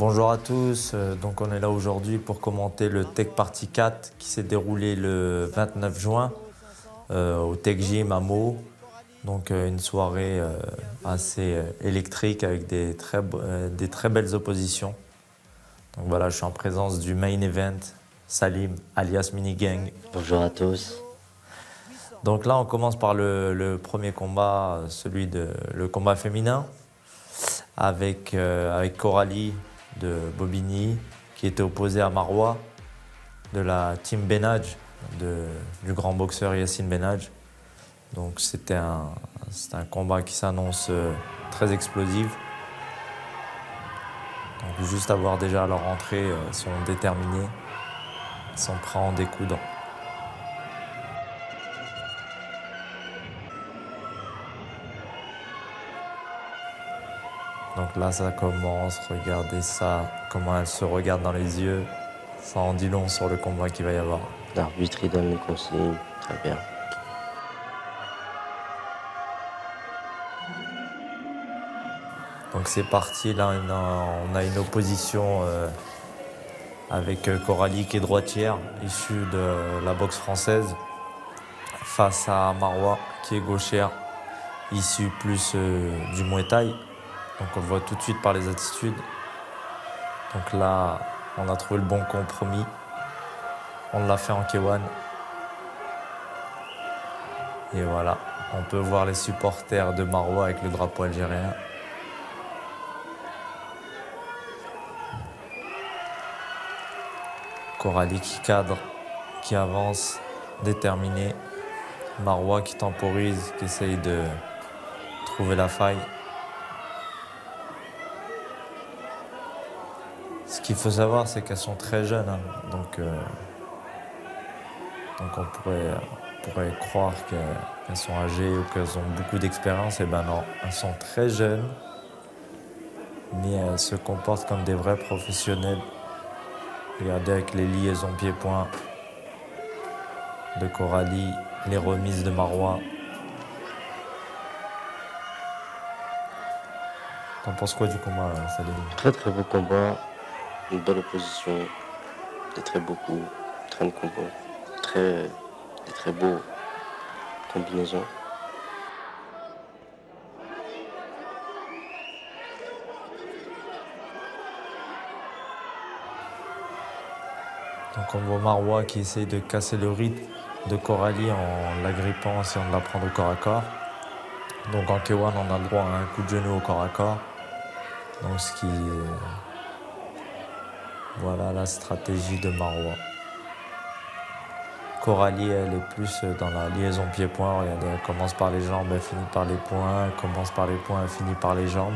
Bonjour à tous, donc on est là aujourd'hui pour commenter le Tech Party 4 qui s'est déroulé le 29 juin au Tech Gym à Meaux. Donc une soirée assez électrique avec des très belles oppositions. Donc voilà, je suis en présence du main event, Salim alias Minigang. Bonjour à tous. Donc là on commence par le premier combat, le combat féminin avec Coralie de Bobigny qui était opposée à Marwa de la team Benadj du grand boxeur Yassine Benadj. Donc c'était un combat qui s'annonce très explosif. Donc juste à voir déjà leur entrée, ils sont déterminés, ils sont prêts à en découdre. Donc là ça commence, regardez ça, comment elle se regarde dans les yeux. Ça en dit long sur le combat qu'il va y avoir. L'arbitre il donne les consignes, très bien. Donc c'est parti, là on a une opposition avec Coralie qui est droitière, issue de la boxe française, face à Marwa qui est gauchère, issue plus du Muay Thai. Donc on le voit tout de suite par les attitudes. Donc là, on a trouvé le bon compromis. On l'a fait en K1. Et voilà, on peut voir les supporters de Marwa avec le drapeau algérien. Coralie qui cadre, qui avance, déterminée. Marwa qui temporise, qui essaye de trouver la faille. Ce qu'il faut savoir, c'est qu'elles sont très jeunes, hein. Donc on pourrait croire qu'elles sont âgées ou qu'elles ont beaucoup d'expérience. Et ben non, elles sont très jeunes, mais elles se comportent comme des vrais professionnels. Regardez avec les liaisons pieds-poings de Coralie, les remises de Marwa. T'en penses quoi du combat, Salim? Très beau combat, une belle opposition, des très beaux coups, très de combat, des très beaux combinaisons. Donc on voit Marwa qui essaye de casser le rythme de Coralie en l'agrippant, essayant de la prendre au corps à corps. Donc en K1, on a le droit à un coup de genou au corps à corps. Donc voilà la stratégie de Marwa. Coralie, elle est plus dans la liaison pied-point. Regardez, elle commence par les jambes, elle finit par les poings. Elle commence par les poings, elle finit par les jambes.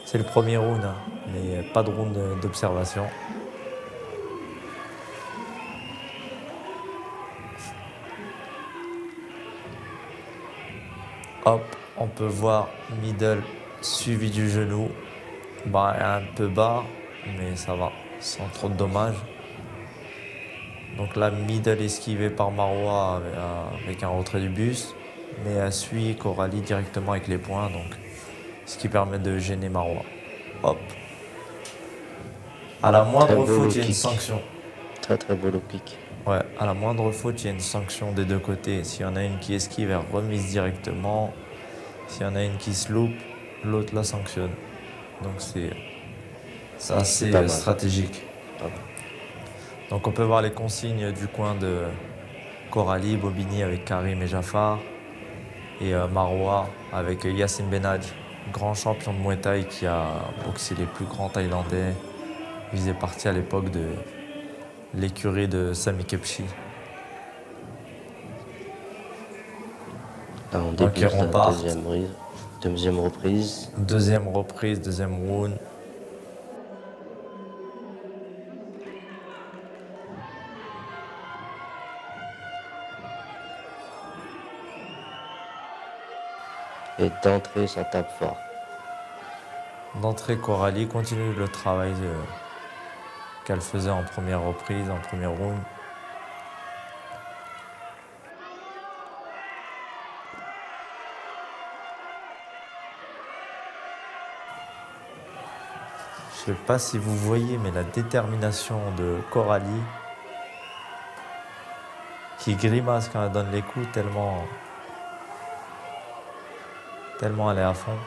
C'est le premier round, hein, mais pas de round d'observation. Hop, on peut voir middle suivi du genou. Bah, un peu bas, mais ça va, sans trop de dommages. Donc là, middle esquivé par Marwa avec un retrait du buste, mais elle suit Coralie directement avec les poings, donc ce qui permet de gêner Marwa. Hop. À la moindre faute, il y a une sanction. Très beau low kick. Ouais, à la moindre faute, il y a une sanction des deux côtés. S'il y en a une qui esquive, elle remise directement. S'il y en a une qui se loupe, l'autre la sanctionne. Donc c'est assez stratégique. Donc on peut voir les consignes du coin de Coralie, Bobigny avec Karim et Jafar. Et Marwa avec Yassine Benadj, grand champion de Muay Thai qui a boxé les plus grands Thaïlandais. Il faisait partie à l'époque de l'écurie de Sami Kepchi. Là on débute la deuxième reprise. Deuxième reprise, deuxième round. Et d'entrée, ça tape fort. D'entrée, Coralie continue le travail qu'elle faisait en première reprise, en premier round. sais pas si vous voyez, mais la détermination de Coralie qui grimace quand elle donne les coups tellement elle est à fond.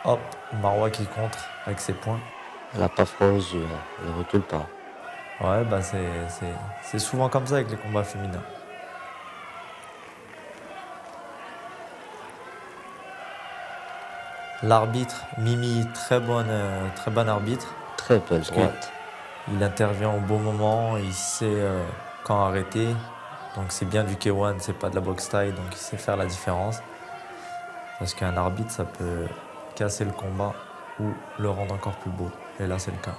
Hop, Marwa qui contre avec ses points. Elle n'a pas froid aux yeux, hein. Elle ne recule pas. Ouais, bah c'est souvent comme ça avec les combats féminins. L'arbitre, Mimi, très bon arbitre. Très belle droite. Il intervient au bon moment, il sait quand arrêter. Donc c'est bien du K1, c'est pas de la boxe thaï, donc il sait faire la différence. Parce qu'un arbitre, ça peut casser le combat ou le rendre encore plus beau. Et là, c'est le cas.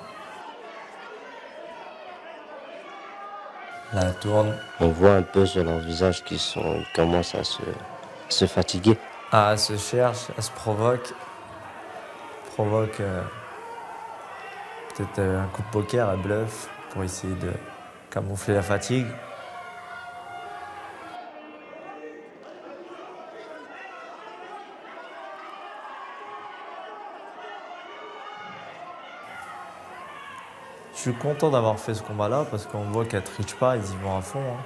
Là, elle tourne. On voit un peu sur leur visage qu'ils commencent à se fatiguer. Ah, elle se cherche, elle se provoque. Provoque peut-être un coup de poker, elle bluffe pour essayer de camoufler la fatigue. Je suis content d'avoir fait ce combat-là parce qu'on voit qu'elle ne triche pas, ils y vont à fond. Hein.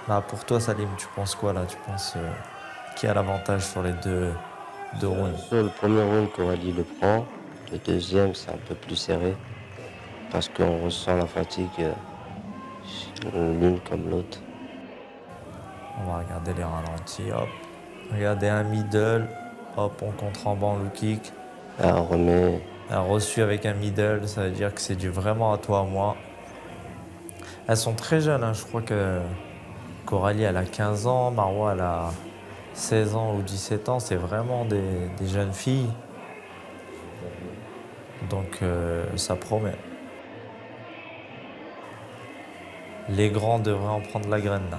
Bah, pour toi, Salim, tu penses quoi là? Tu penses qui a l'avantage sur les deux rounds? Sur le premier round, Coralie le prend. Le deuxième, c'est un peu plus serré. Parce qu'on ressent la fatigue l'une comme l'autre. On va regarder les ralentis, hop. Regardez un middle, hop, on contre en bas en low kick. Là, on remet. Un reçu avec un middle, ça veut dire que c'est du vraiment à toi, à moi. Elles sont très jeunes, hein. Je crois que Coralie, elle a 15 ans, Marwa, elle a 16 ans ou 17 ans. C'est vraiment des jeunes filles. Donc, ça promet. Les grands devraient en prendre la graine, là.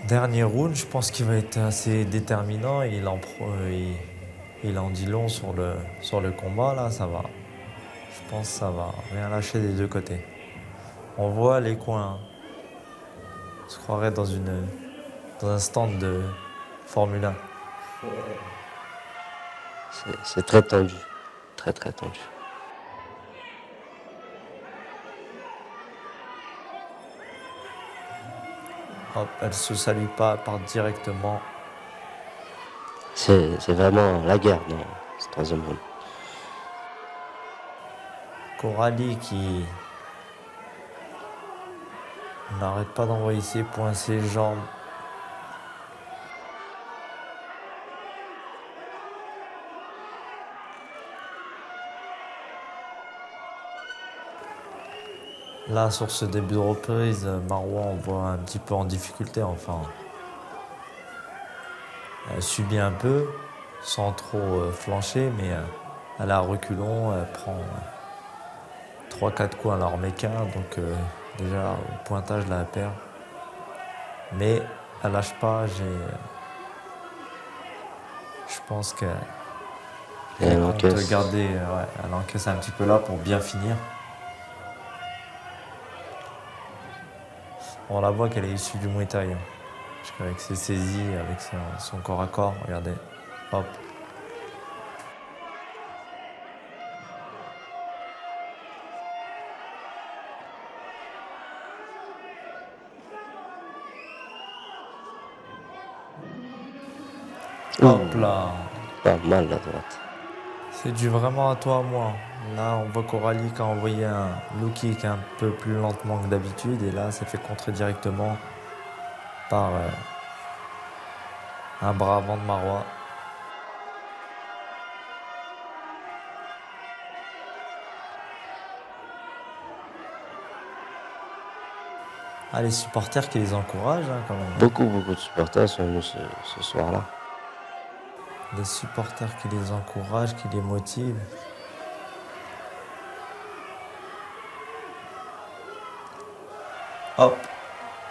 Dernier round, je pense qu'il va être assez déterminant. Il en dit long sur le combat, là, ça va. Je pense que ça va rien lâcher des deux côtés. On voit les coins. On se croirait dans un stand de Formule 1. C'est très tendu. Très, très tendu. Hop, elle se salue pas, elle part directement. C'est vraiment la guerre dans ce troisième round. Coralie qui n'arrête pas d'envoyer ses poings, ses jambes. Là, sur ce début de reprise, Marwa, on voit un petit peu en difficulté, enfin. Elle subit un peu, sans trop flancher, mais elle a un reculon, elle prend 3-4 coups, elle en remet qu'un, donc déjà, au pointage, là, elle perd. Mais elle lâche pas, je pense qu'elle compte garder, elle encaisse un petit peu là pour bien finir. On la voit qu'elle est issue du Muay Thai. Hein. Parce qu'avec ses saisies, avec son corps à corps, regardez. Hop. Hop là. Pas mal la droite. C'est du vraiment à toi, à moi. Là, on voit Coralie qui a envoyé un low kick un peu plus lentement que d'habitude. Et là, c'est fait contrer directement par un bras avant de Marwa. Ah, les supporters qui les encouragent, hein, quand même. Beaucoup de supporters sont venus ce soir-là. Des supporters qui les encouragent, qui les motivent. Hop,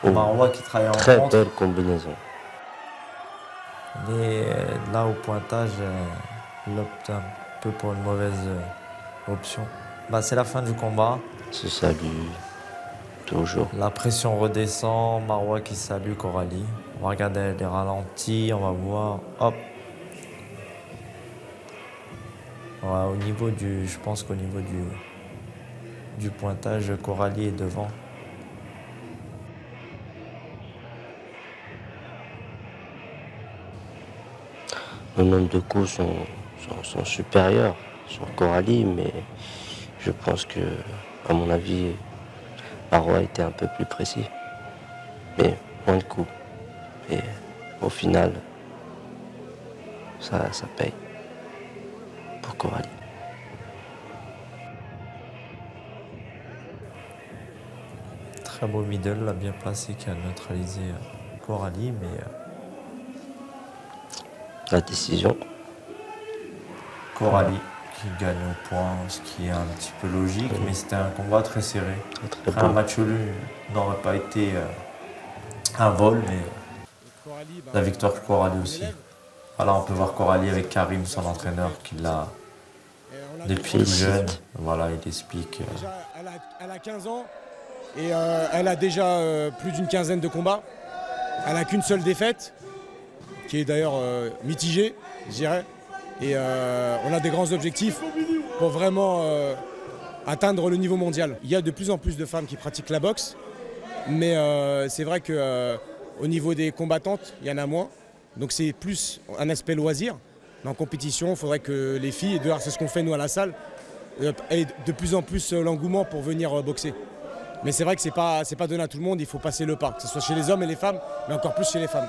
Marwa qui travaille en très contre. belle combinaison. Mais là, au pointage, Il opte un peu pour une mauvaise option. Bah, c'est la fin du combat. Se salue toujours. La pression redescend. Marois qui salue Coralie. On va regarder les ralentis. On va voir. Hop. Ouais, au niveau du, je pense qu'au niveau du pointage, Coralie est devant. Le nombre de coups sont supérieurs sur Coralie, mais je pense que, à mon avis, Marois était un peu plus précis. Mais moins de coups. Et au final, ça paye pour Coralie. Très beau middle, là, bien placé, qui a neutralisé Coralie, mais La décision, Coralie qui gagne au point, ce qui est un petit peu logique, mais c'était un combat très serré. très Après, un beau. match nul n'aurait pas été un vol, mais la victoire de Coralie aussi. Voilà, on peut voir Coralie avec Karim, son entraîneur, qui l'a depuis tout jeune. Voilà, il explique. Déjà, elle a 15 ans et elle a déjà plus d'une quinzaine de combats. Elle n'a qu'une seule défaite, qui est d'ailleurs mitigée, je dirais. Et on a des grands objectifs pour vraiment atteindre le niveau mondial. Il y a de plus en plus de femmes qui pratiquent la boxe, mais c'est vrai qu'au niveau des combattantes, il y en a moins. Donc c'est plus un aspect loisir. Mais en compétition, il faudrait que les filles, et d'ailleurs c'est ce qu'on fait nous à la salle, aient de plus en plus l'engouement pour venir boxer. Mais c'est vrai que c'est pas donné à tout le monde, il faut passer le pas, que ce soit chez les hommes et les femmes, mais encore plus chez les femmes.